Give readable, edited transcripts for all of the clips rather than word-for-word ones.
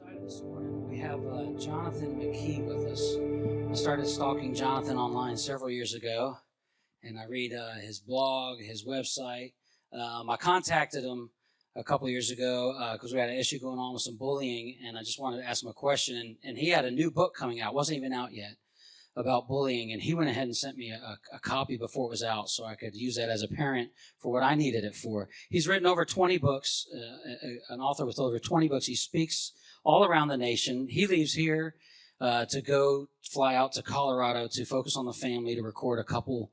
excited this morning. We have Jonathan McKee with us. I started stalking Jonathan online several years ago, and I read his blog, his website. I contacted him a couple years ago because we had an issue going on with some bullying, and I just wanted to ask him a question. And he had a new book coming out, wasn't even out yet, about bullying, and he went ahead and sent me a copy before it was out so I could use that as a parent for what I needed it for. He's written over 20 books, an author with over 20 books. He speaks all around the nation. He leaves here to go fly out to Colorado to focus on the family, to record a couple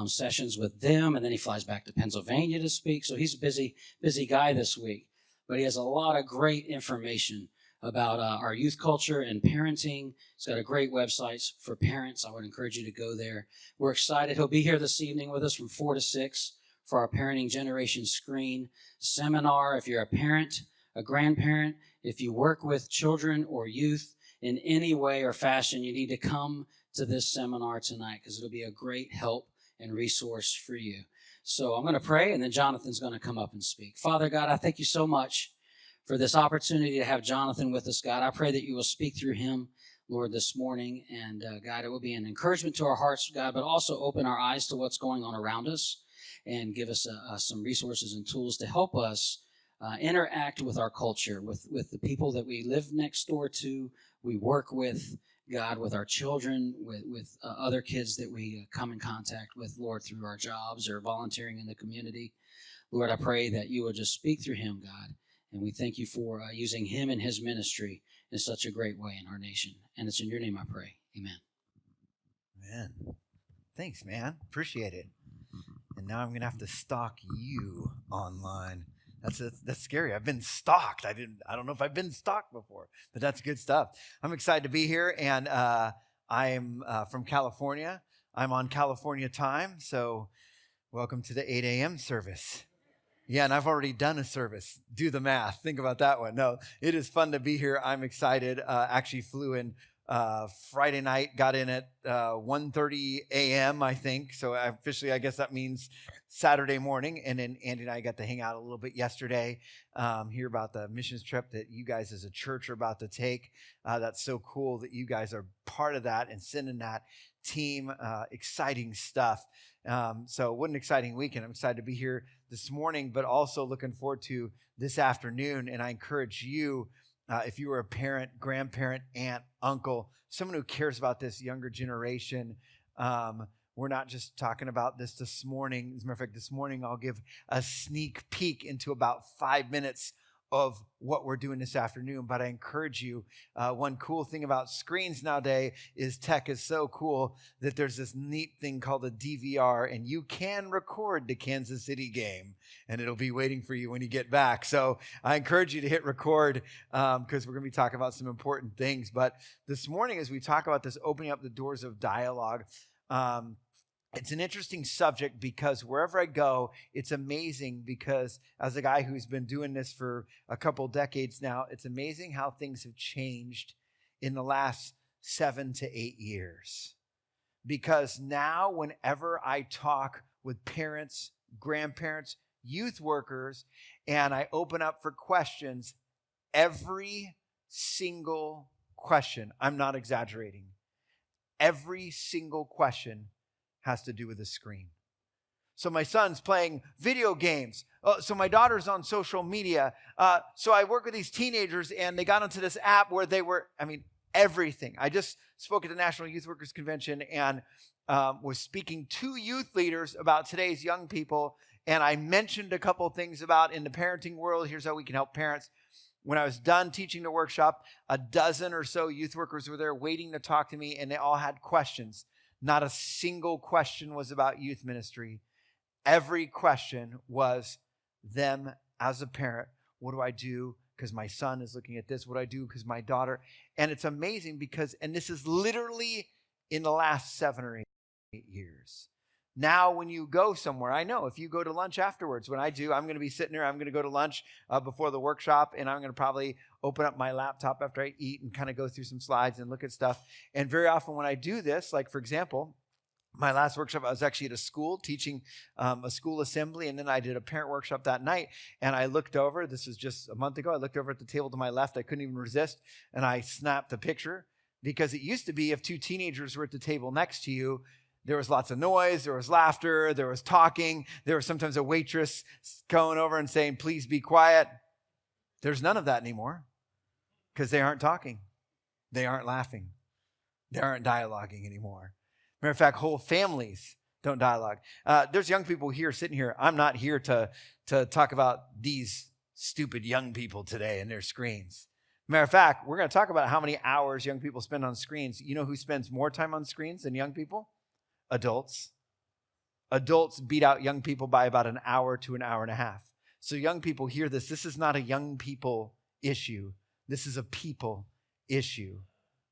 sessions with them, and then he flies back to Pennsylvania to speak. So he's a busy guy this week, but he has a lot of great information about our youth culture and parenting. He's got a great website for parents. I would encourage you to go there. We're excited. He'll be here this evening with us from 4 to 6 for our Parenting Generation Screen seminar. If you're a parent, a grandparent, if you work with children or youth in any way or fashion, you need to come to this seminar tonight because it'll be a great help and resource for you. So I'm going to pray, and then Jonathan's going to come up and speak. Father God, I thank you so much for this opportunity to have Jonathan with us, God. I pray that you will speak through him, Lord, this morning. And God, it will be an encouragement to our hearts, God, but also open our eyes to what's going on around us and give us some resources and tools to help us interact with our culture, with the people that we live next door to, we work with, God, with our children, with other kids that we come in contact with, Lord, through our jobs or volunteering in the community. Lord, I pray that you will just speak through him, God. And we thank you for using him and his ministry in such a great way in our nation. And it's in your name I pray. Amen. Man, thanks, man. Appreciate it. And now I'm going to have to stalk you online. That's scary. I've been stalked. I don't know if I've been stalked before, but that's good stuff. I'm excited to be here, and I'm from California. I'm on California time, so welcome to the 8 a.m. service. Yeah, and I've already done a service. Do the math. Think about that one. No, it is fun to be here. I'm excited. Actually flew in Friday night, got in at 1:30 a.m., I think. So officially, I guess that means Saturday morning. And then Andy and I got to hang out a little bit yesterday, hear about the missions trip that you guys as a church are about to take. That's so cool that you guys are part of that and sending that team. Exciting stuff. So what an exciting weekend. I'm excited to be here this morning, but also looking forward to this afternoon. And I encourage you, if you are a parent, grandparent, aunt, uncle, someone who cares about this younger generation, we're not just talking about this morning. As a matter of fact, this morning I'll give a sneak peek into about 5 minutes of what we're doing this afternoon. But I encourage you, one cool thing about screens nowadays is tech is so cool that there's this neat thing called a DVR, and you can record the Kansas City game, and it'll be waiting for you when you get back. So I encourage you to hit record because we're going to be talking about some important things. But this morning, as we talk about this opening up the doors of dialogue, it's an interesting subject because wherever I go, it's amazing because as a guy who's been doing this for a couple decades now, it's amazing how things have changed in the last 7 to 8 years. Because now whenever I talk with parents, grandparents, youth workers, and I open up for questions, every single question, I'm not exaggerating, every single question has to do with a screen. So my son's playing video games. So my daughter's on social media. So I work with these teenagers, and they got onto this app where they were, everything. I just spoke at the National Youth Workers Convention and was speaking to youth leaders about today's young people. And I mentioned a couple of things about in the parenting world, here's how we can help parents. When I was done teaching the workshop, a dozen or so youth workers were there waiting to talk to me, and they all had questions. Not a single question was about youth ministry. Every question was them as a parent. What do I do because my son is looking at this? What do I do because my daughter? And it's amazing because, and this is literally in the last 7 or 8 years. Now, when you go somewhere, I know if you go to lunch afterwards, when I do, I'm going to be sitting there, I'm going to go to lunch before the workshop, and I'm going to probably open up my laptop after I eat and kind of go through some slides and look at stuff. And very often when I do this, like for example, My last workshop, I was actually at a school teaching a school assembly, and then I did a parent workshop that night, and I looked over, this was just a month ago, I looked over at the table to my left, I couldn't even resist, and I snapped a picture, because it used to be if two teenagers were at the table next to you, there was lots of noise, there was laughter, there was talking, there was sometimes a waitress going over and saying, please be quiet. There's none of that anymore, because they aren't talking, they aren't laughing, they aren't dialoguing anymore. Matter of fact, whole families don't dialogue. There's young people here sitting here. I'm not here to talk about these stupid young people today and their screens. Matter of fact, we're going to talk about how many hours young people spend on screens. You know who spends more time on screens than young people? Adults. Adults beat out young people by about an hour to an hour and a half. So young people hear this. This is not a young people issue. This is a people issue,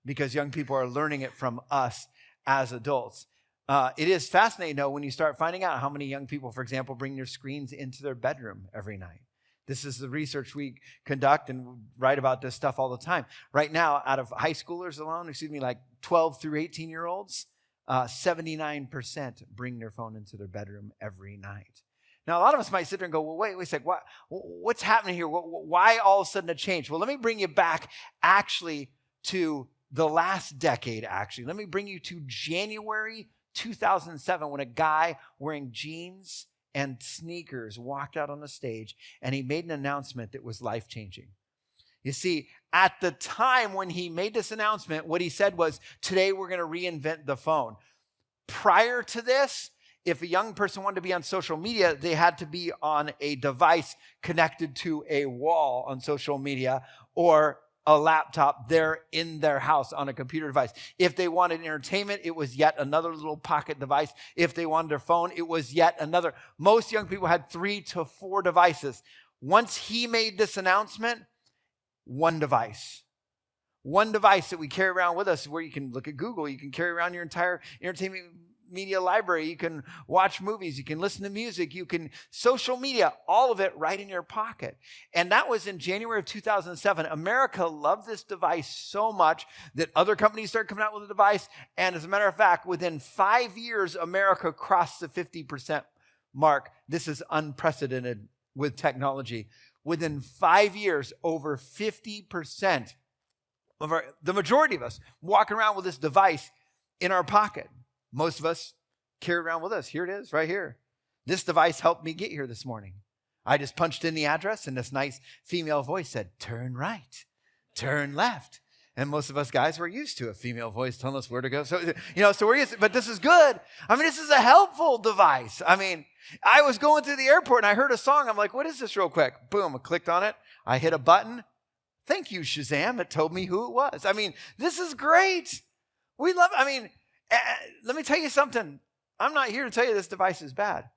because young people are learning it from us as adults. It is fascinating, though, when you start finding out how many young people, for example, bring their screens into their bedroom every night. This is the research we conduct and write about this stuff all the time. Right now, out of high schoolers alone, like 12 through 18-year-olds, 79% bring their phone into their bedroom every night. Now, a lot of us might sit there and go, well, wait a second, what's happening here? Why all of a sudden a change? Well, let me bring you back actually to the last decade, actually. Let me bring you to January 2007, when a guy wearing jeans and sneakers walked out on the stage, and he made an announcement that was life-changing. You see, at the time when he made this announcement, what he said was, today we're going to reinvent the phone. Prior to this, if a young person wanted to be on social media, they had to be on a device connected to a wall on social media, or a laptop there in their house on a computer device. If they wanted entertainment, it was yet another little pocket device. If they wanted their phone, it was yet another. Most young people had 3 to 4 devices. Once he made this announcement, one device that we carry around with us, where you can look at Google, you can carry around your entire entertainment media library, you can watch movies, you can listen to music, you can social media, all of it right in your pocket. And that was in January of 2007. America loved this device so much that other companies started coming out with a device. And as a matter of fact, within 5 years, America crossed the 50% mark. This is unprecedented with technology. Within 5 years, over 50% of the majority of us walking around with this device in our pocket. Most of us carry around with us. Here it is, right here. This device helped me get here this morning. I just punched in the address, and this nice female voice said, turn right, turn left. And most of us guys were used to a female voice telling us where to go. So we're used, but this is good. This is a helpful device. I was going through the airport and I heard a song. I'm like, what is this real quick? Boom, I clicked on it. I hit a button. Thank you, Shazam. It told me who it was. This is great. We love, let me tell you something. I'm not here to tell you this device is bad.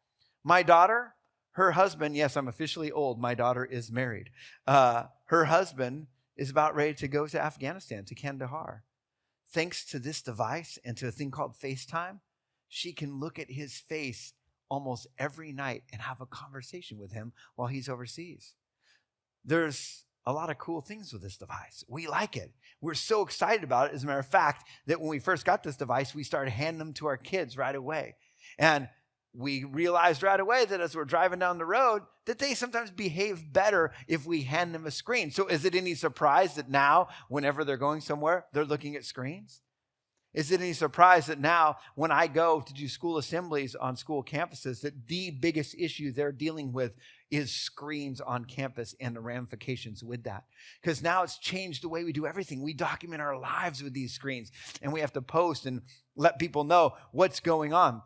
My daughter, her husband, yes, I'm officially old. My daughter is married. Her husband is about ready to go to Afghanistan, to Kandahar. Thanks to this device and to a thing called FaceTime, she can look at his face almost every night and have a conversation with him while he's overseas. There's a lot of cool things with this device. We like it. We're so excited about it, as a matter of fact, that when we first got this device, we started handing them to our kids right away. And we realized right away that as we're driving down the road, that they sometimes behave better if we hand them a screen. So is it any surprise that now, whenever they're going somewhere, they're looking at screens? Is it any surprise that now, when I go to do school assemblies on school campuses, that the biggest issue they're dealing with is screens on campus and the ramifications with that? Because now it's changed the way we do everything. We document our lives with these screens, and we have to post and let people know what's going on.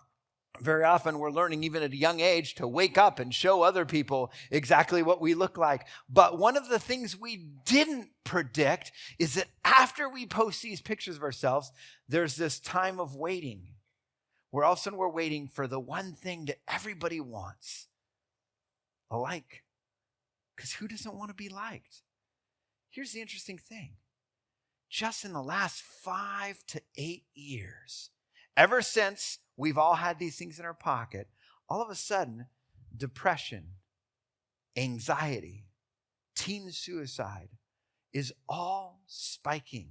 Very often we're learning, even at a young age, to wake up and show other people exactly what we look like. But one of the things we didn't predict is that after we post these pictures of ourselves, there's this time of waiting, where all of a sudden we're waiting for the one thing that everybody wants: a like. Because who doesn't want to be liked? Here's the interesting thing. Just in the last 5 to 8 years, ever since we've all had these things in our pocket, all of a sudden, depression, anxiety, teen suicide is all spiking.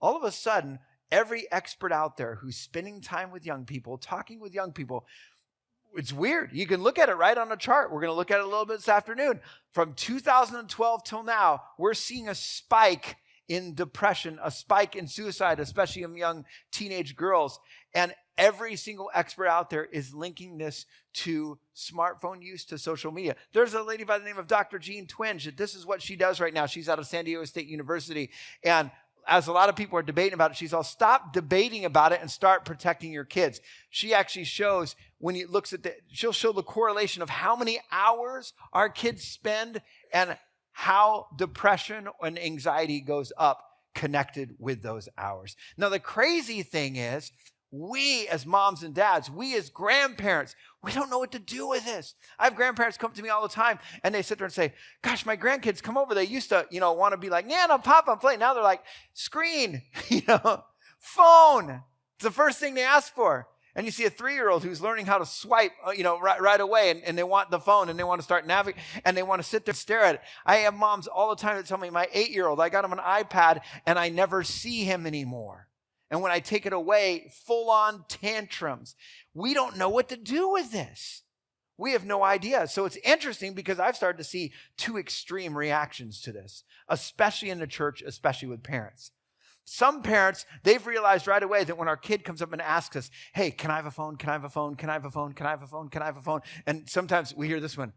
All of a sudden, every expert out there who's spending time with young people, talking with young people, it's weird. You can look at it right on a chart. We're going to look at it a little bit this afternoon. From 2012 till now, we're seeing a spike in depression, a spike in suicide, especially in young teenage girls. And every single expert out there is linking this to smartphone use, to social media. There's a lady by the name of Dr. Jean Twenge. This is what she does right now. She's out of San Diego State University. And as a lot of people are debating about it, she's all, stop debating about it and start protecting your kids. She actually shows, when it looks at she'll show the correlation of how many hours our kids spend and how depression and anxiety goes up connected with those hours. Now, the crazy thing is, we as moms and dads, we as grandparents, we don't know what to do with this. I have grandparents come to me all the time and they sit there and say, gosh, my grandkids come over. They used to, want to be like, Nana, Papa, play. Now they're like, screen, phone. It's the first thing they ask for. And you see a 3-year-old who's learning how to swipe, right away, and they want the phone, and they want to start navigating, and they want to sit there and stare at it. I have moms all the time that tell me, my 8-year-old, I got him an iPad, and I never see him anymore. And when I take it away, full-on tantrums. We don't know what to do with this. We have no idea. So it's interesting because I've started to see 2 extreme reactions to this, especially in the church, especially with parents. Some parents, they've realized right away that when our kid comes up and asks us, hey, can I have a phone? Can I have a phone? Can I have a phone? Can I have a phone? Can I have a phone? And sometimes we hear this one,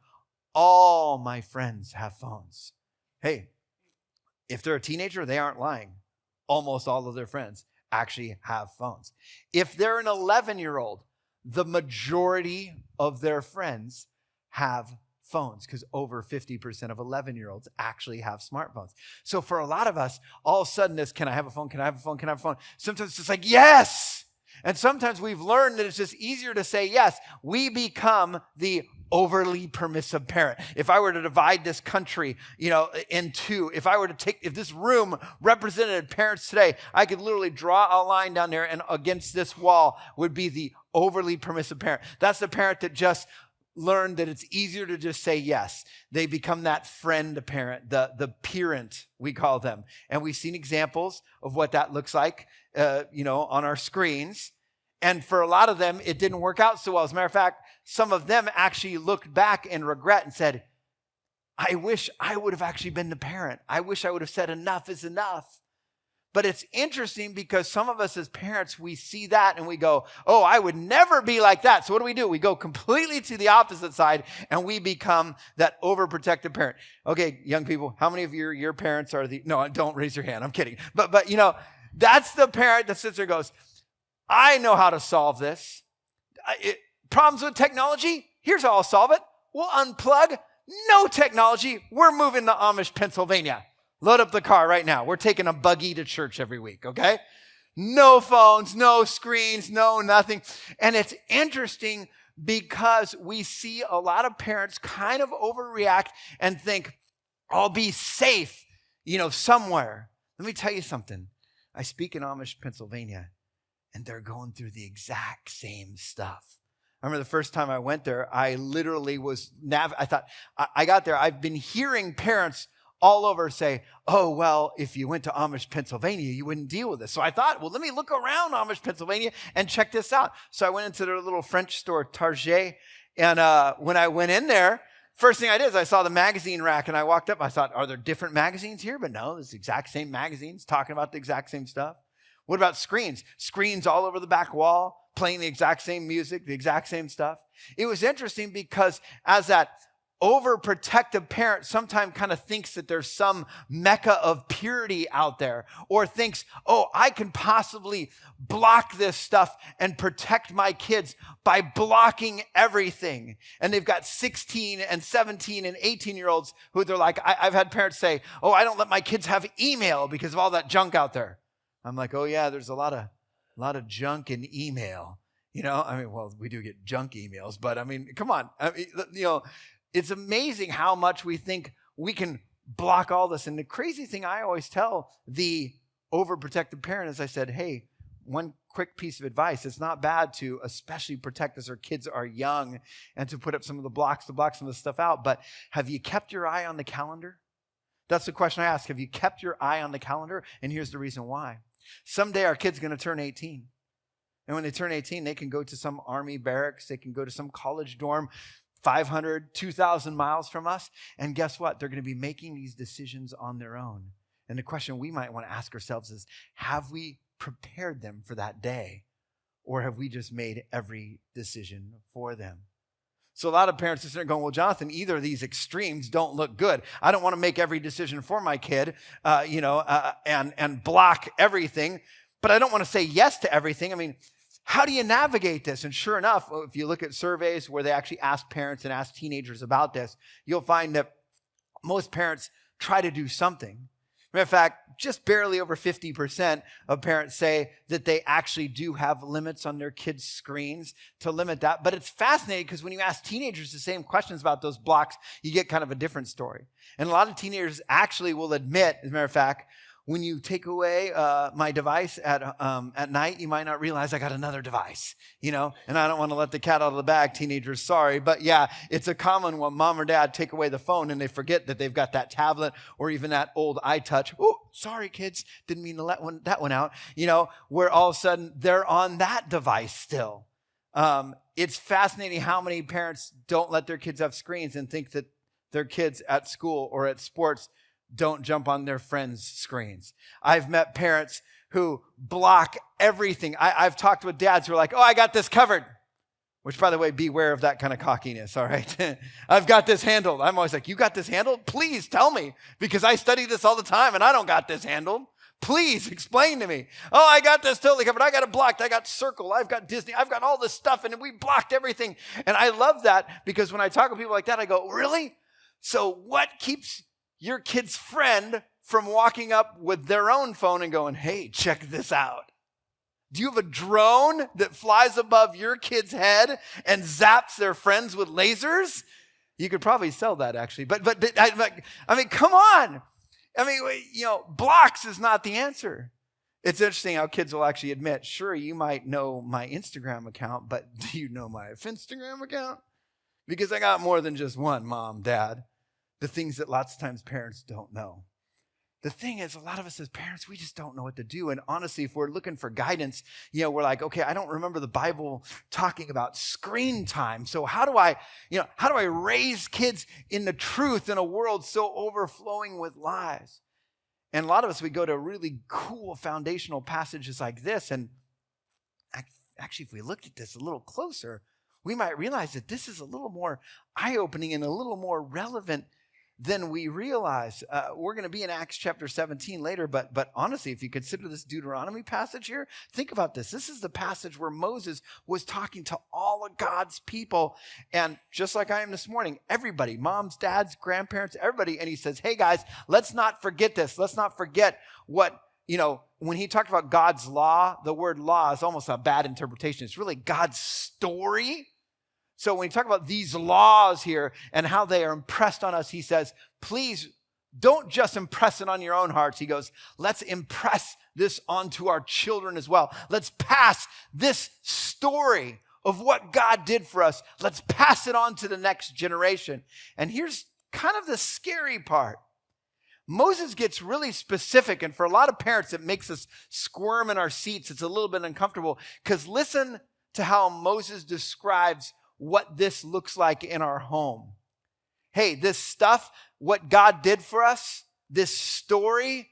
all my friends have phones. Hey, if they're a teenager, they aren't lying. Almost all of their friends actually have phones. If they're an 11-year-old, the majority of their friends have phones, because over 50% of 11-year-olds actually have smartphones. So for a lot of us, all of a sudden this, can I have a phone? Can I have a phone? Can I have a phone? Sometimes it's just like, yes. And sometimes we've learned that it's just easier to say yes. We become the overly permissive parent. If I were to divide this country, in 2, if this room represented parents today, I could literally draw a line down there, and against this wall would be the overly permissive parent. That's the parent that just learned that it's easier to just say yes. They become that friend parent, the parent, we call them. And we've seen examples of what that looks like, on our screens. And for a lot of them, it didn't work out so well. As a matter of fact, some of them actually looked back in regret and said, I wish I would have actually been the parent. I wish I would have said enough is enough. But it's interesting because some of us as parents, we see that and we go, oh, I would never be like that. So what do? We go completely to the opposite side and we become that overprotective parent. Okay, young people, how many of your parents are no, don't raise your hand. I'm kidding. But that's the parent that sits there and goes, I know how to solve this. Problems with technology? Here's how I'll solve it. We'll unplug. No technology. We're moving to Amish, Pennsylvania. Load up the car right now. We're taking a buggy to church every week, okay? No phones, no screens, no nothing. And it's interesting because we see a lot of parents kind of overreact and think, I'll be safe, somewhere. Let me tell you something. I speak in Amish, Pennsylvania, and they're going through the exact same stuff. I remember the first time I went there, I literally I thought, I got there, I've been hearing parents all over say, oh, well, if you went to Amish, Pennsylvania, you wouldn't deal with this. So I thought, well, let me look around Amish, Pennsylvania and check this out. So I went into their little French store, Target. And when I went in there, first thing I did is I saw the magazine rack and I walked up. I thought, are there different magazines here? But no, it's the exact same magazines talking about the exact same stuff. What about screens? Screens all over the back wall, playing the exact same music, the exact same stuff. It was interesting because as that overprotective parent sometimes kind of thinks that there's some mecca of purity out there, or thinks, oh, I can possibly block this stuff and protect my kids by blocking everything. And they've got 16 and 17 and 18-year-olds who they're like, I've had parents say, oh, I don't let my kids have email because of all that junk out there. I'm like, oh yeah, there's a lot of junk in email. Well, we do get junk emails, but come on. It's amazing how much we think we can block all this. And the crazy thing I always tell the overprotective parent is I said, hey, one quick piece of advice. It's not bad to especially protect as our kids are young and to put up some of the blocks to block some of the stuff out. But have you kept your eye on the calendar? That's the question I ask. Have you kept your eye on the calendar? And here's the reason why. Someday our kid's going to turn 18. And when they turn 18, they can go to some army barracks. They can go to some college dorm 500, 2,000 miles from us. And guess what? They're going to be making these decisions on their own. And the question we might want to ask ourselves is, have we prepared them for that day? Or have we just made every decision for them? So a lot of parents are sitting there going, well, Jonathan, either of these extremes don't look good. I don't want to make every decision for my kid, and block everything. But I don't want to say yes to everything. I mean, how do you navigate this? And sure enough, if you look at surveys where they actually ask parents and ask teenagers about this, you'll find that most parents try to do something. Matter of fact, just barely over 50% of parents say that they actually do have limits on their kids' screens to limit that. But it's fascinating because when you ask teenagers the same questions about those blocks, you get kind of a different story. And a lot of teenagers actually will admit, as a matter of fact, when you take away my device at night, you might not realize I got another device, and I don't want to let the cat out of the bag, teenagers, sorry. But yeah, it's a common when mom or dad take away the phone and they forget that they've got that tablet or even that old iTouch. Oh, sorry, kids, didn't mean to let that one out, where all of a sudden they're on that device still. It's fascinating how many parents don't let their kids have screens and think that their kids at school or at sports don't jump on their friends' screens. I've met parents who block everything. I've talked with dads who are like, oh, I got this covered. Which, by the way, beware of that kind of cockiness, all right? I've got this handled. I'm always like, you got this handled? Please tell me, because I study this all the time and I don't got this handled. Please explain to me. Oh, I got this totally covered. I got it blocked. I got Circle. I've got Disney. I've got all this stuff and we blocked everything. And I love that because when I talk with people like that, I go, really? So what keeps your kid's friend from walking up with their own phone and going, hey, check this out? Do you have a drone that flies above your kid's head and zaps their friends with lasers? You could probably sell that, actually. But I mean, come on. I mean, blocks is not the answer. It's interesting how kids will actually admit, sure, you might know my Instagram account, but do you know my Finstagram account? Because I got more than just one, mom, dad. The things that lots of times parents don't know. The thing is, a lot of us as parents, we just don't know what to do. And honestly, if we're looking for guidance, we're like, okay, I don't remember the Bible talking about screen time. So how do I raise kids in the truth in a world so overflowing with lies? And a lot of us, we go to really cool foundational passages like this. And actually, if we looked at this a little closer, we might realize that this is a little more eye-opening and a little more relevant than we realize. We're going to be in Acts chapter 17 later, but honestly, if you consider this Deuteronomy passage here, think about this. This is the passage where Moses was talking to all of God's people. And just like I am this morning, everybody, moms, dads, grandparents, everybody. And he says, hey guys, let's not forget this. Let's not forget what, when he talked about God's law, the word law is almost a bad interpretation. It's really God's story. So when we talk about these laws here and how they are impressed on us, he says, please don't just impress it on your own hearts. He goes, let's impress this onto our children as well. Let's pass this story of what God did for us. Let's pass it on to the next generation. And here's kind of the scary part. Moses gets really specific, and for a lot of parents, it makes us squirm in our seats. It's a little bit uncomfortable because listen to how Moses describes what this looks like in our home. Hey, this stuff, what God did for us, this story,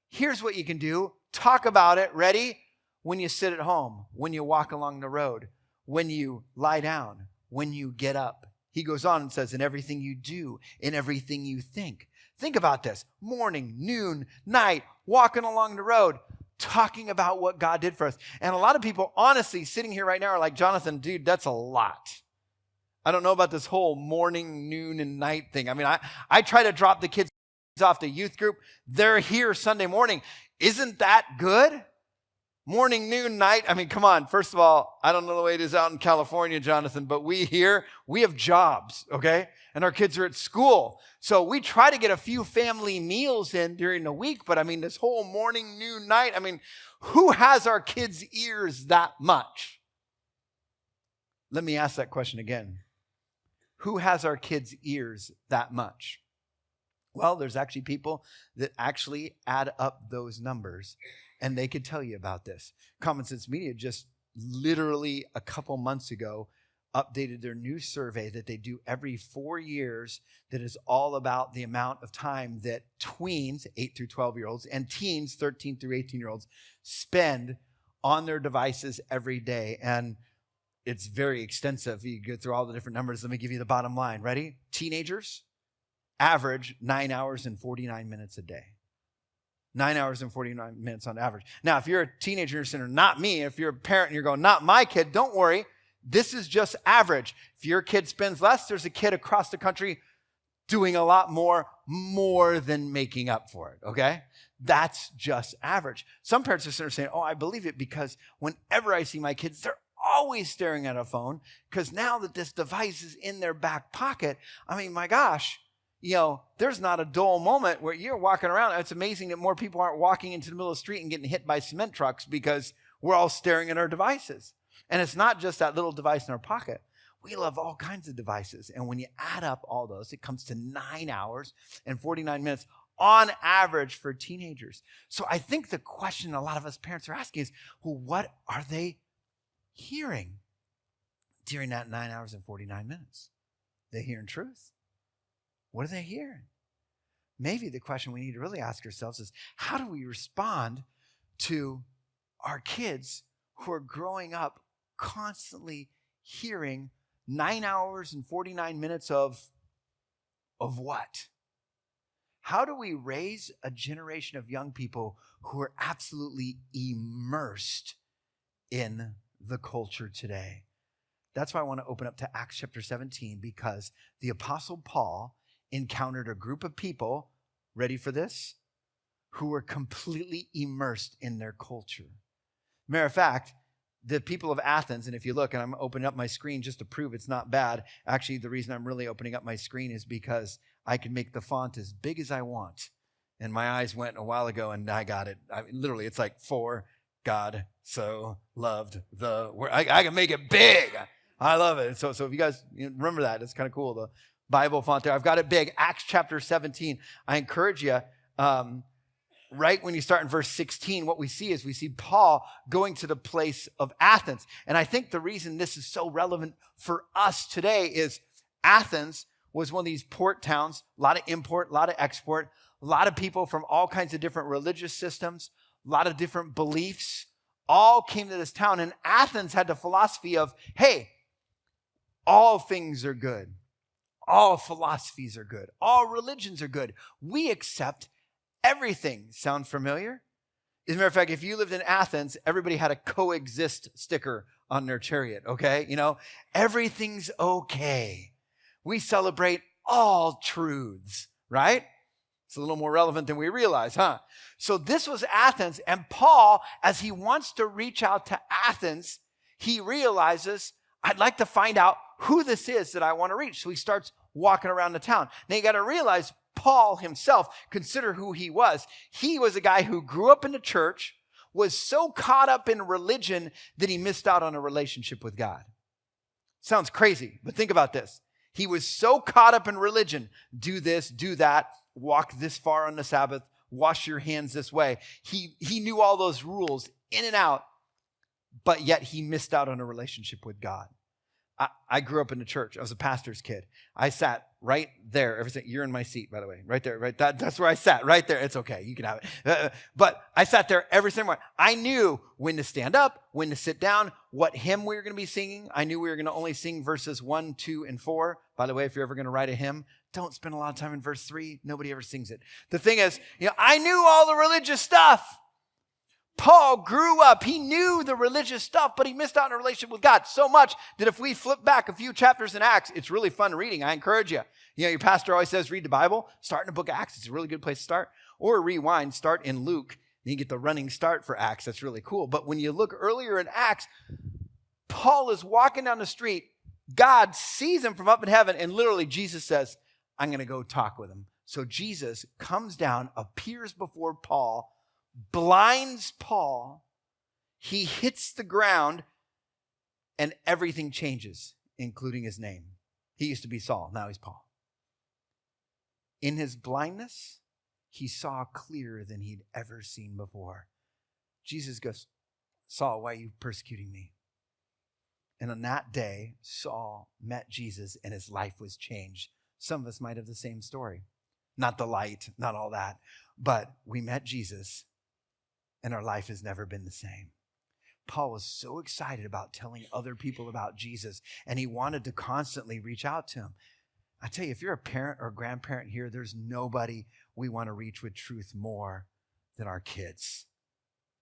here's what you can do. Talk about it, ready? When you sit at home, when you walk along the road, when you lie down, when you get up. He goes on and says, in everything you do, in everything you think. Think about this. Morning, noon, night, walking along the road, talking about what God did for us. And a lot of people, honestly, sitting here right now are like, Jonathan, dude, that's a lot. I don't know about this whole morning, noon, and night thing. I mean, I try to drop the kids off to youth group. They're here Sunday morning. Isn't that good? Morning, noon, night. I mean, come on. First of all, I don't know the way it is out in California, Jonathan, but we have jobs, okay? And our kids are at school. So we try to get a few family meals in during the week. But I mean, this whole morning, noon, night, I mean, who has our kids' ears that much? Let me ask that question again. Who has our kids' ears that much? Well, there's actually people that actually add up those numbers, and they could tell you about this. Common Sense Media just literally a couple months ago updated their new survey that they do every 4 years that is all about the amount of time that tweens, 8 through 12-year-olds, and teens, 13 through 18-year-olds, spend on their devices every day. And it's very extensive. You go through all the different numbers. Let me give you the bottom line. Ready? Teenagers average 9 hours and 49 minutes a day. 9 hours and 49 minutes on average. Now, if you're a teenager, you're saying, not me. If you're a parent and you're going, not my kid, don't worry. This is just average. If your kid spends less, there's a kid across the country doing a lot more than making up for it, okay? That's just average. Some parents are sitting there saying, oh, I believe it because whenever I see my kids, they're always staring at a phone because now that this device is in their back pocket, I mean, my gosh, there's not a dull moment where you're walking around. It's amazing that more people aren't walking into the middle of the street and getting hit by cement trucks because we're all staring at our devices. And it's not just that little device in our pocket. We love all kinds of devices. And when you add up all those, it comes to 9 hours and 49 minutes on average for teenagers. So I think the question a lot of us parents are asking is, well, what are they hearing during that 9 hours and 49 minutes? They hearing truth? What are they hearing? Maybe the question we need to really ask ourselves is, how do we respond to our kids who are growing up constantly hearing 9 hours and 49 minutes of what? How do we raise a generation of young people who are absolutely immersed in the culture today? That's why I want to open up to Acts chapter 17, because the Apostle Paul encountered a group of people, ready for this, who were completely immersed in their culture. Matter of fact, the people of Athens, and if you look, and I'm opening up my screen just to prove it's not bad. Actually, the reason I'm really opening up my screen is because I can make the font as big as I want. And my eyes went a while ago, and I got it. Literally, it's like, for God so loved the world. I can make it big. I love it. So if you guys remember that, it's kind of cool. The Bible font there. I've got it big. Acts chapter 17. I encourage you, right when you start in verse 16, what we see Paul going to the place of Athens. And I think the reason this is so relevant for us today is Athens was one of these port towns, a lot of import, a lot of export, a lot of people from all kinds of different religious systems, a lot of different beliefs, all came to this town. And Athens had the philosophy of, hey, all things are good. All philosophies are good. All religions are good. We accept everything. Sound familiar? As a matter of fact, if you lived in Athens, everybody had a coexist sticker on their chariot, okay? Everything's okay. We celebrate all truths, right? It's a little more relevant than we realize, huh? So this was Athens, and Paul, as he wants to reach out to Athens, he realizes, I'd like to find out who this is that I want to reach. So he starts walking around the town. Now you got to realize Paul himself, consider who he was. He was a guy who grew up in the church, was so caught up in religion that he missed out on a relationship with God. Sounds crazy, but think about this. He was so caught up in religion. Do this, do that, walk this far on the Sabbath, wash your hands this way. He knew all those rules in and out, but yet he missed out on a relationship with God. I grew up in the church. I was a pastor's kid. I sat right there. You're in my seat, by the way. Right there. Right. That's where I sat. Right there. It's okay. You can have it. But I sat there every single morning. I knew when to stand up, when to sit down, what hymn we were going to be singing. I knew we were going to only sing verses 1, 2, and 4. By the way, if you're ever going to write a hymn, don't spend a lot of time in verse 3. Nobody ever sings it. The thing is, I knew all the religious stuff. Paul grew up. He knew the religious stuff, but he missed out on a relationship with God so much that if we flip back a few chapters in Acts, it's really fun reading. I encourage you. Your pastor always says, read the Bible. Start in the book of Acts. It's a really good place to start. Or rewind, start in Luke. Then you get the running start for Acts. That's really cool. But when you look earlier in Acts, Paul is walking down the street. God sees him from up in heaven, and literally Jesus says, I'm going to go talk with him. So Jesus comes down, appears before Paul, blinds Paul, he hits the ground, and everything changes, including his name. He used to be Saul, now he's Paul. In his blindness, he saw clearer than he'd ever seen before. Jesus goes, Saul, why are you persecuting me? And on that day, Saul met Jesus and his life was changed. Some of us might have the same story. Not the light, not all that. But we met Jesus and our life has never been the same. Paul was so excited about telling other people about Jesus, and he wanted to constantly reach out to him. I tell you, if you're a parent or a grandparent here, there's nobody we want to reach with truth more than our kids,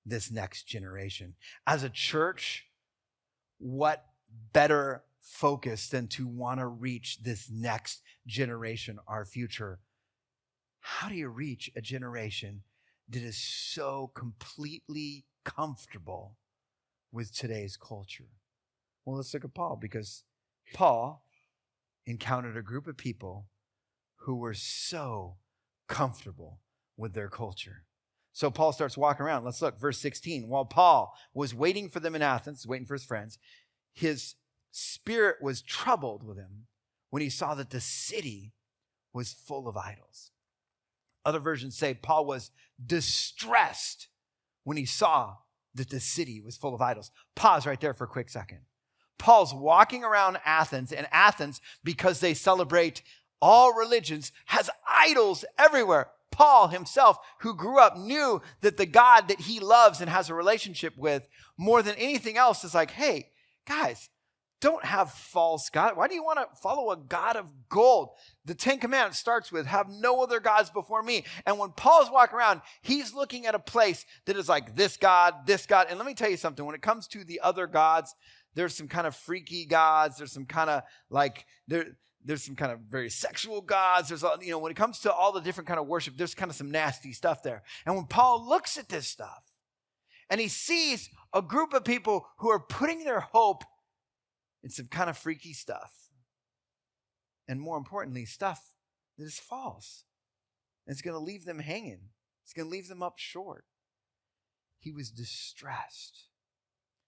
this next generation. As a church, what better focus than to want to reach this next generation, our future? How do you reach a generation that is so completely comfortable with today's culture? Well, let's look at Paul, because Paul encountered a group of people who were so comfortable with their culture. So Paul starts walking around. Let's look, verse 16. While Paul was waiting for them in Athens, waiting for his friends, his spirit was troubled with him when he saw that the city was full of idols. Other versions say Paul was distressed when he saw that the city was full of idols. Pause right there for a quick second. Paul's walking around Athens, and Athens, because they celebrate all religions, has idols everywhere. Paul himself, who grew up, knew that the God that he loves and has a relationship with more than anything else is like, hey, guys, don't have false God. Why do you want to follow a God of gold? The Ten Commandments starts with, have no other gods before me. And when Paul's walking around, he's looking at a place that is like this God. And let me tell you something. When it comes to the other gods, there's some kind of freaky gods. There's some kind of like, there's some kind of very sexual gods. There's, when it comes to all the different kind of worship, there's kind of some nasty stuff there. And when Paul looks at this stuff and he sees a group of people who are putting their hope in some kind of freaky stuff, and more importantly, stuff that is false, and it's going to leave them hanging. It's going to leave them up short. He was distressed.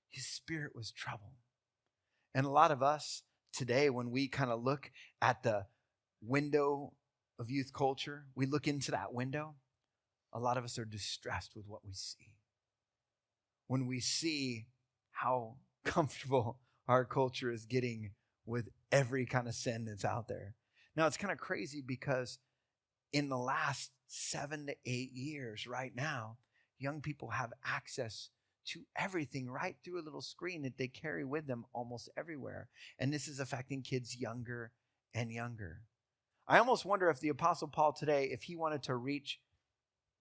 His spirit was troubled. And a lot of us today, when we kind of look at the window of youth culture, we look into that window, a lot of us are distressed with what we see. When we see how comfortable our culture is getting with every kind of sin that's out there. Now, it's kind of crazy because in the last 7 to 8 years right now, young people have access to everything right through a little screen that they carry with them almost everywhere. And this is affecting kids younger and younger. I almost wonder if the Apostle Paul today, if he wanted to reach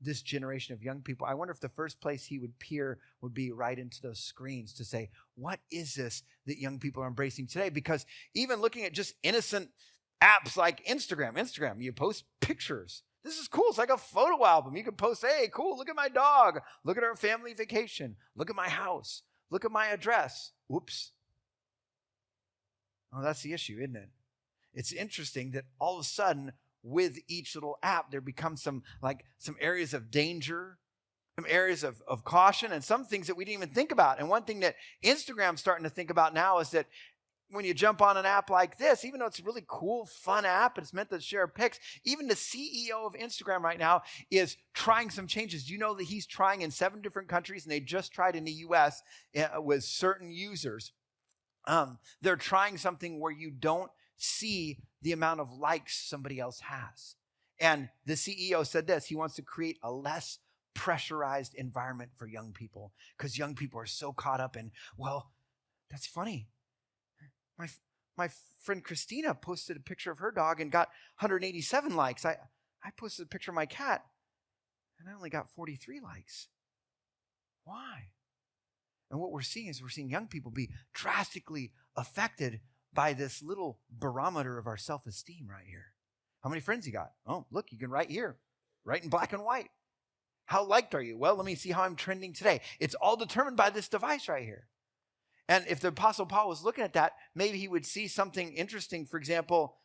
this generation of young people, I wonder if the first place he would peer would be right into those screens to say, what is this that young people are embracing today? Because even looking at just innocent apps like Instagram, you post pictures. This is cool. It's like a photo album. You can post, hey, cool, look at my dog. Look at our family vacation. Look at my house. Look at my address. Oops. Oh, that's the issue, isn't it? It's interesting that all of a sudden, with each little app, there becomes some areas of danger, some areas of caution, and some things that we didn't even think about. And one thing that Instagram's starting to think about now is that when you jump on an app like this, even though it's a really cool, fun app, and it's meant to share pics, even the CEO of Instagram right now is trying some changes. Do you know that he's trying in 7 different countries, and they just tried in the U.S. With certain users? They're trying something where you don't see the amount of likes somebody else has. And the CEO said this, he wants to create a less pressurized environment for young people because young people are so caught up in, well, that's funny. My friend Christina posted a picture of her dog and got 187 likes. I posted a picture of my cat and I only got 43 likes. Why? And what we're seeing is young people be drastically affected by this little barometer of our self-esteem right here. How many friends you got? Oh, look, you can write here, write in black and white. How liked are you? Well, let me see how I'm trending today. It's all determined by this device right here. And if the Apostle Paul was looking at that, maybe he would see something interesting. For example,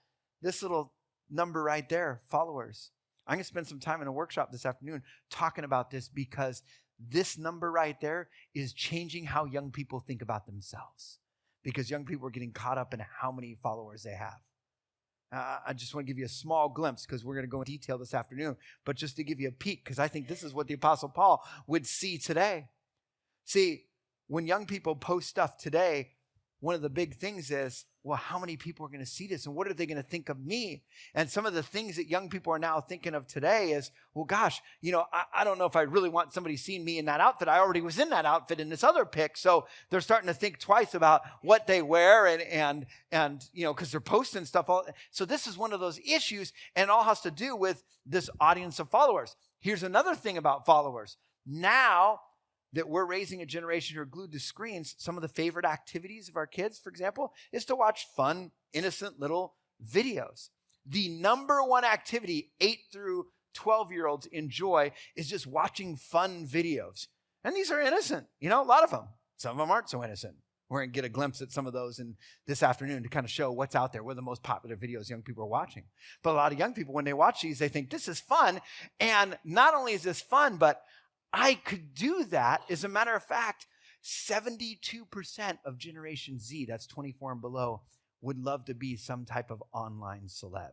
this little number right there, followers. I'm going to spend some time in a workshop this afternoon talking about this because this number right there is changing how young people think about themselves. Because young people are getting caught up in how many followers they have. I just want to give you a small glimpse because we're going to go in detail this afternoon, but just to give you a peek, because I think this is what the Apostle Paul would see today. See, when young people post stuff today, one of the big things is, well, how many people are going to see this and what are they going to think of me? And some of the things that young people are now thinking of today is, well, gosh, I don't know if I really want somebody seeing me in that outfit. I already was in that outfit in this other pic. So they're starting to think twice about what they wear and because they're posting stuff. So this is one of those issues, and it all has to do with this audience of followers. Here's another thing about followers. Now that we're raising a generation who are glued to screens, some of the favorite activities of our kids, for example, is to watch fun, innocent little videos. The number one activity 8 through 12-year-olds enjoy is just watching fun videos. And these are innocent, a lot of them. Some of them aren't so innocent. We're going to get a glimpse at some of those this afternoon to kind of show what's out there, what are the most popular videos young people are watching. But a lot of young people, when they watch these, they think this is fun. And not only is this fun, but I could do that. As a matter of fact, 72% of Generation Z, that's 24 and below, would love to be some type of online celeb.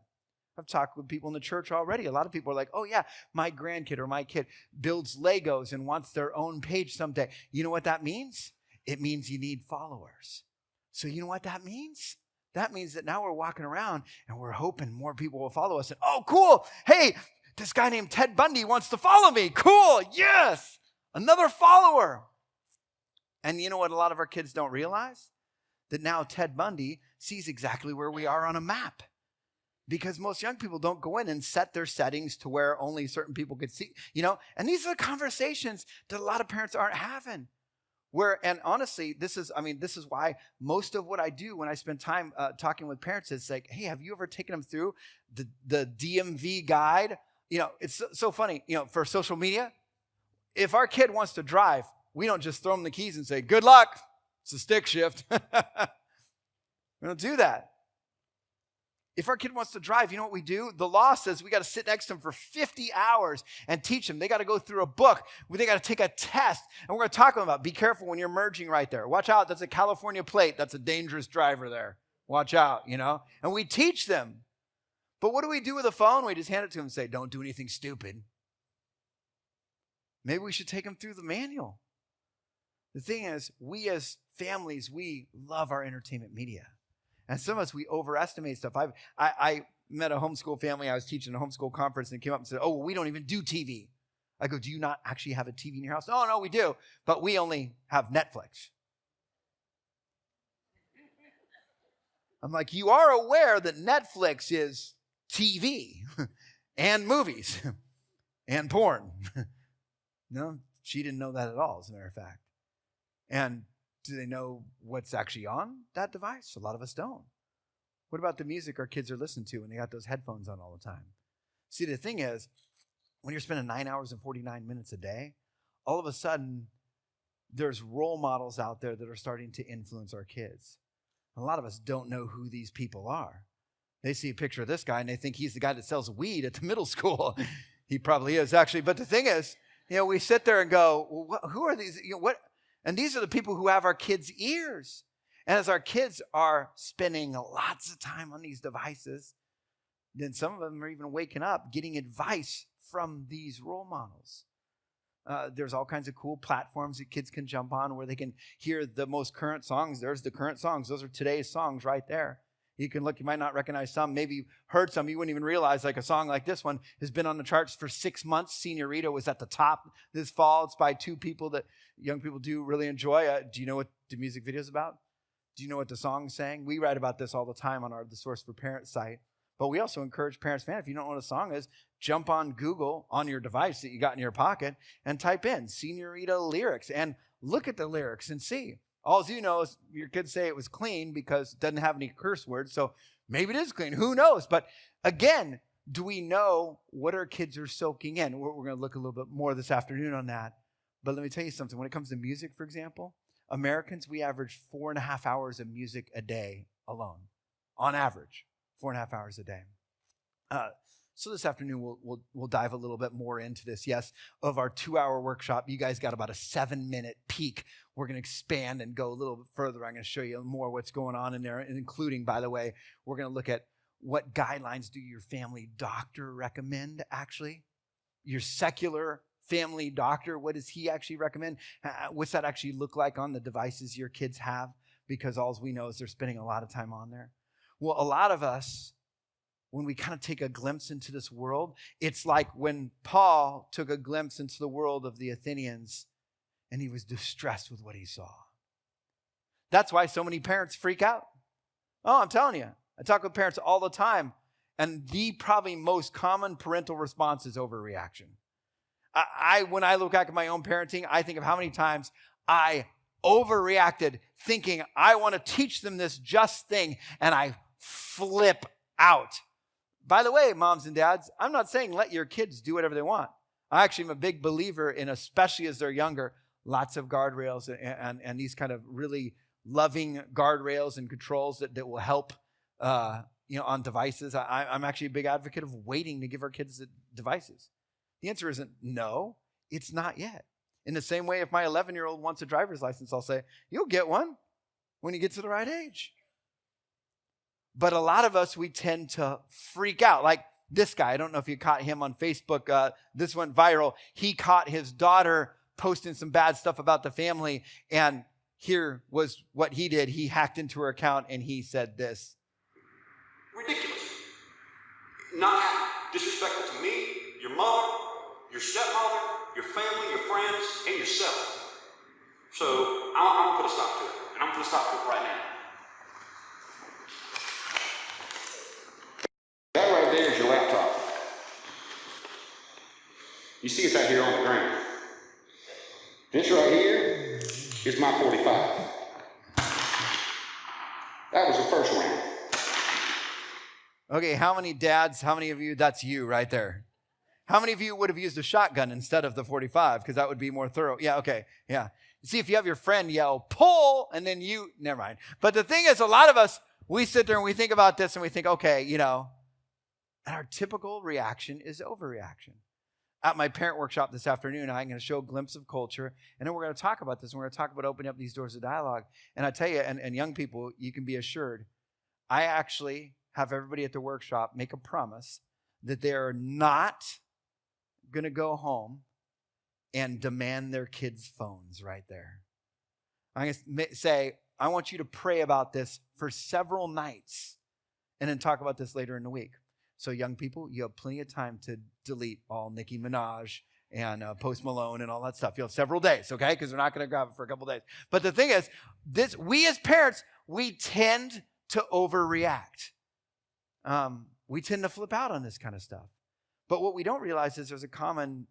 I've talked with people in the church already. A lot of people are like, oh yeah, my grandkid or my kid builds Legos and wants their own page someday. You know what that means? It means you need followers. So you know what that means? That means that now we're walking around and we're hoping more people will follow us. And oh, cool. Hey, this guy named Ted Bundy wants to follow me. Cool. Yes. Another follower. And you know what a lot of our kids don't realize? That now Ted Bundy sees exactly where we are on a map. Because most young people don't go in and set their settings to where only certain people could see, And these are the conversations that a lot of parents aren't having. And honestly, this is why most of what I do when I spend time talking with parents is like, hey, have you ever taken them through the DMV guide? It's so funny, for social media. If our kid wants to drive, we don't just throw them the keys and say, good luck. It's a stick shift. We don't do that. If our kid wants to drive, you know what we do? The law says we got to sit next to them for 50 hours and teach them. They got to go through a book. They got to take a test. And we're going to talk to them about, be careful when you're merging right there. Watch out. That's a California plate. That's a dangerous driver there. Watch out, And we teach them. But what do we do with a phone? We just hand it to them and say, don't do anything stupid. Maybe we should take them through the manual. The thing is, we as families, we love our entertainment media. And some of us, we overestimate stuff. I met a homeschool family. I was teaching a homeschool conference and came up and said, oh, well, we don't even do TV. I go, do you not actually have a TV in your house? Oh, no, we do. But we only have Netflix. I'm like, you are aware that Netflix is TV and movies and porn. No, she didn't know that at all, as a matter of fact. And do they know what's actually on that device? A lot of us don't. What about the music our kids are listening to when they got those headphones on all the time? See, the thing is, when you're spending 9 hours and 49 minutes a day, all of a sudden, there's role models out there that are starting to influence our kids. A lot of us don't know who these people are. They see a picture of this guy and they think he's the guy that sells weed at the middle school. He probably is, actually. But the thing is, we sit there and go, well, who are these? What? And these are the people who have our kids' ears. And as our kids are spending lots of time on these devices, then some of them are even waking up, getting advice from these role models. There's all kinds of cool platforms that kids can jump on where they can hear the most current songs. There's the current songs. Those are today's songs right there. You can look, you might not recognize some, maybe you've heard some, you wouldn't even realize, like a song like this one has been on the charts for 6 months. Señorita was at the top this fall. It's by two people that young people do really enjoy. Do you know what the music video is about? Do you know what the song's saying? We write about this all the time on our The Source for Parents site. But we also encourage parents, if you don't know what a song is, jump on Google on your device that you got in your pocket and type in Señorita lyrics and look at the lyrics and see. All you know is your kids say it was clean because it doesn't have any curse words. So maybe it is clean. Who knows? But again, do we know what our kids are soaking in? We're going to look a little bit more this afternoon on that. But let me tell you something. When it comes to music, for example, Americans, we average 4.5 hours of music a day alone. On average, 4.5 hours a day. So this afternoon, we'll dive a little bit more into this. Yes, of our 2-hour workshop, you guys got about a 7-minute peek. We're going to expand and go a little bit further. I'm going to show you more what's going on in there, including, by the way, we're going to look at what guidelines do your family doctor recommend, actually? Your secular family doctor, what does he actually recommend? What's that actually look like on the devices your kids have? Because all we know is they're spending a lot of time on there. Well, a lot of us, when we kind of take a glimpse into this world, it's like when Paul took a glimpse into the world of the Athenians and he was distressed with what he saw. That's why so many parents freak out. Oh, I'm telling you, I talk with parents all the time, and the probably most common parental response is overreaction. When I look back at my own parenting, I think of how many times I overreacted thinking I want to teach them this just thing, and I flip out. By the way, moms and dads, I'm not saying let your kids do whatever they want. I actually am a big believer in, especially as they're younger, lots of guardrails and these kind of really loving guardrails and controls that will help on devices. I'm actually a big advocate of waiting to give our kids the devices. The answer isn't no, it's not yet. In the same way, if my 11-year-old wants a driver's license, I'll say, you'll get one when you get to the right age. But a lot of us, we tend to freak out. Like this guy, I don't know if you caught him on Facebook. This went viral. He caught his daughter posting some bad stuff about the family. And here was what he did. He hacked into her account and he said this. Ridiculous. Not disrespectful to me, your mother, your stepmother, your family, your friends, and yourself. So I'm going to put a stop to it. And I'm going to stop to it right now. That right there is your laptop. You see it's out here on the ground. This right here is my 45. That was the first round. Okay, how many dads, how many of you, that's you right there. How many of you would have used a shotgun instead of the 45? Because that would be more thorough. Yeah, okay, yeah. See, if you have your friend yell, pull, and then you, never mind. But the thing is, a lot of us, we sit there and we think about this and we think, okay, and our typical reaction is overreaction. At my parent workshop this afternoon, I'm going to show a glimpse of culture, and then we're going to talk about this, and we're going to talk about opening up these doors of dialogue. And I tell you, and young people, you can be assured, I actually have everybody at the workshop make a promise that they are not going to go home and demand their kids' phones right there. I'm going to say, I want you to pray about this for several nights and then talk about this later in the week. So young people, you have plenty of time to delete all Nicki Minaj and Post Malone and all that stuff. You have several days, okay? Because they're not going to grab it for a couple days. But the thing is, we as parents, we tend to overreact. We tend to flip out on this kind of stuff. But what we don't realize is there's a common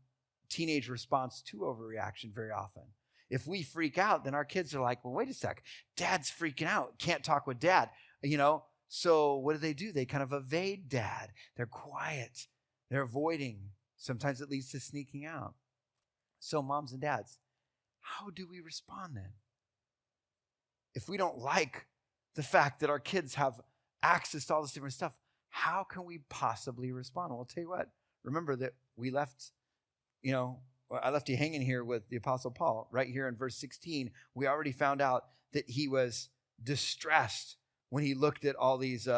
teenage response to overreaction very often. If we freak out, then our kids are like, well, wait a sec. Dad's freaking out. Can't talk with dad. So what do? They kind of evade dad. They're quiet. They're avoiding. Sometimes it leads to sneaking out. So moms and dads, how do we respond then? If we don't like the fact that our kids have access to all this different stuff, how can we possibly respond? Well, I'll tell you what. Remember that we left, I left you hanging here with the Apostle Paul. Right here in verse 16, we already found out that he was distressed when he looked at all these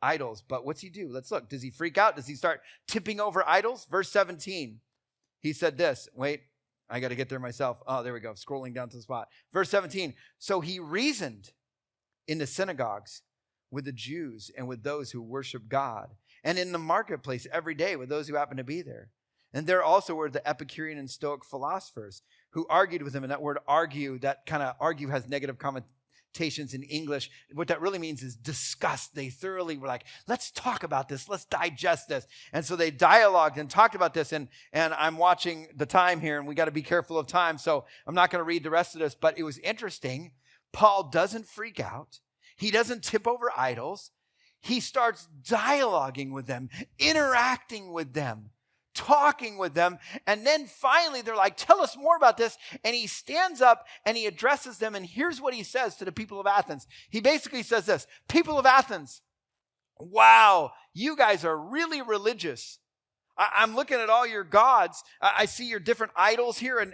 idols. But what's he do? Let's look. Does he freak out? Does he start tipping over idols? Verse 17, he said this. Wait, I got to get there myself. Oh, there we go. Scrolling down to the spot. Verse 17, so he reasoned in the synagogues with the Jews and with those who worship God, and in the marketplace every day with those who happen to be there. And there also were the Epicurean and Stoic philosophers who argued with him. And that word argue, that kind of argue has negative connotations in English. What that really means is discuss. They thoroughly were like, let's talk about this. Let's digest this. And so they dialogued and talked about this. And I'm watching the time here, and we got to be careful of time. So I'm not going to read the rest of this, but it was interesting. Paul doesn't freak out. He doesn't tip over idols. He starts dialoguing with them, interacting with them, talking with them. And then finally they're like, tell us more about this. And he stands up and he addresses them. And here's what he says to the people of Athens. He basically says this, people of Athens, wow, you guys are really religious. I'm looking at all your gods. I see your different idols here. And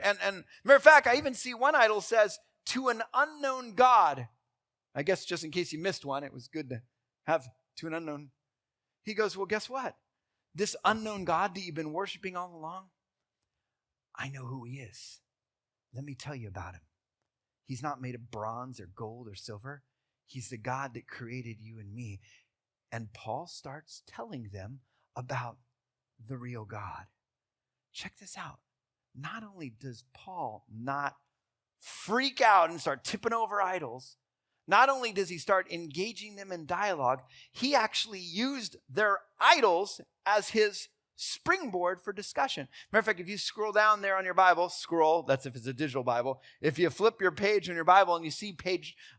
matter of fact, I even see one idol says, to an unknown God. I guess just in case you missed one, it was good to have to an unknown. He goes, well, guess what? This unknown God that you've been worshiping all along, I know who he is. Let me tell you about him. He's not made of bronze or gold or silver. He's the God that created you and me. And Paul starts telling them about the real God. Check this out. Not only does Paul not freak out and start tipping over idols, not only does he start engaging them in dialogue, he actually used their idols as his springboard for discussion. Matter of fact, if you scroll down there on your Bible, that's if it's a digital Bible. If you flip your page on your Bible and you see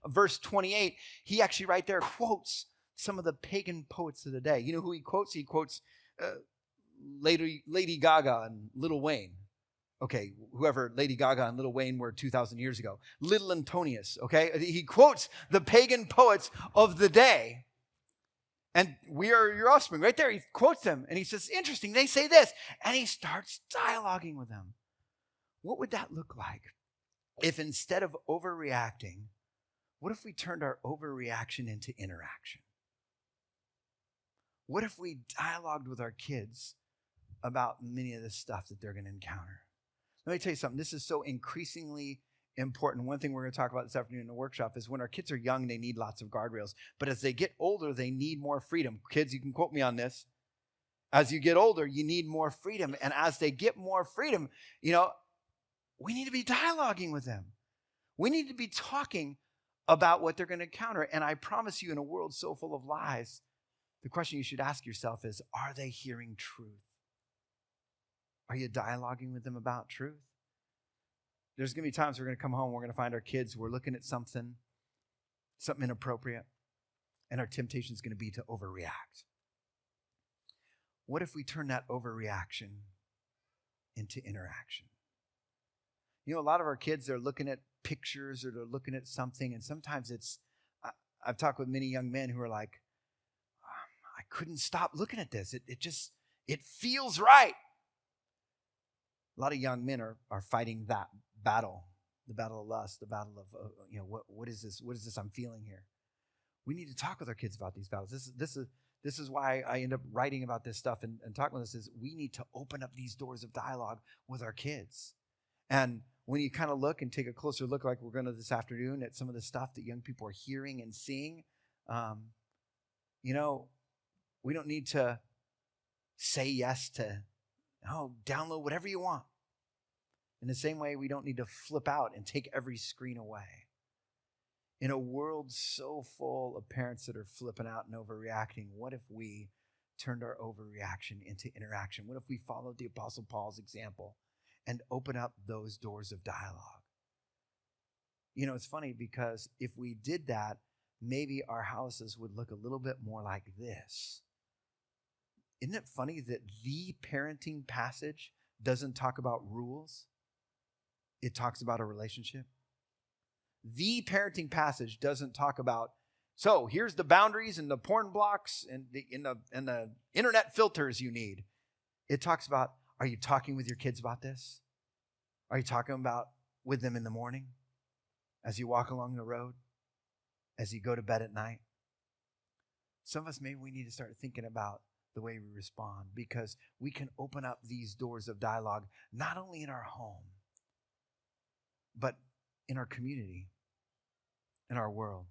verse 28, he actually right there quotes some of the pagan poets of the day. You know who he quotes? He quotes Lady Gaga and Lil Wayne. Okay, whoever Lady Gaga and Lil Wayne were 2,000 years ago. Little Antonius, okay? He quotes the pagan poets of the day. And we are your offspring. Right there, he quotes them. And he says, interesting, they say this. And he starts dialoguing with them. What would that look like if instead of overreacting, what if we turned our overreaction into interaction? What if we dialogued with our kids about many of the stuff that they're going to encounter? Let me tell you something. This is so increasingly important. One thing we're going to talk about this afternoon in the workshop is when our kids are young, they need lots of guardrails. But as they get older, they need more freedom. Kids, you can quote me on this. As you get older, you need more freedom. And as they get more freedom, we need to be dialoguing with them. We need to be talking about what they're going to encounter. And I promise you, in a world so full of lies, the question you should ask yourself is, are they hearing truth? Are you dialoguing with them about truth? There's going to be times we're going to come home, we're going to find our kids, we're looking at something inappropriate, and our temptation is going to be to overreact. What if we turn that overreaction into interaction? A lot of our kids, they're looking at pictures or they're looking at something, and sometimes I've talked with many young men who are like, I couldn't stop looking at this. It feels right. A lot of young men are fighting that battle, the battle of lust, the battle of, what is this? What is this I'm feeling here? We need to talk with our kids about these battles. This is why I end up writing about this stuff and talking about this, is we need to open up these doors of dialogue with our kids. And when you kind of look and take a closer look, like we're going to this afternoon, at some of the stuff that young people are hearing and seeing, we don't need to say yes to, download whatever you want. In the same way, we don't need to flip out and take every screen away. In a world so full of parents that are flipping out and overreacting, what if we turned our overreaction into interaction? What if we followed the Apostle Paul's example and open up those doors of dialogue? It's funny because if we did that, maybe our houses would look a little bit more like this. Isn't it funny that the parenting passage doesn't talk about rules? It talks about a relationship. The parenting passage doesn't talk about, so here's the boundaries and the porn blocks and the internet filters you need. It talks about, are you talking with your kids about this? Are you talking about with them in the morning, as you walk along the road, as you go to bed at night? Some of us, maybe we need to start thinking about the way we respond, because we can open up these doors of dialogue, not only in our home, but in our community, in our world.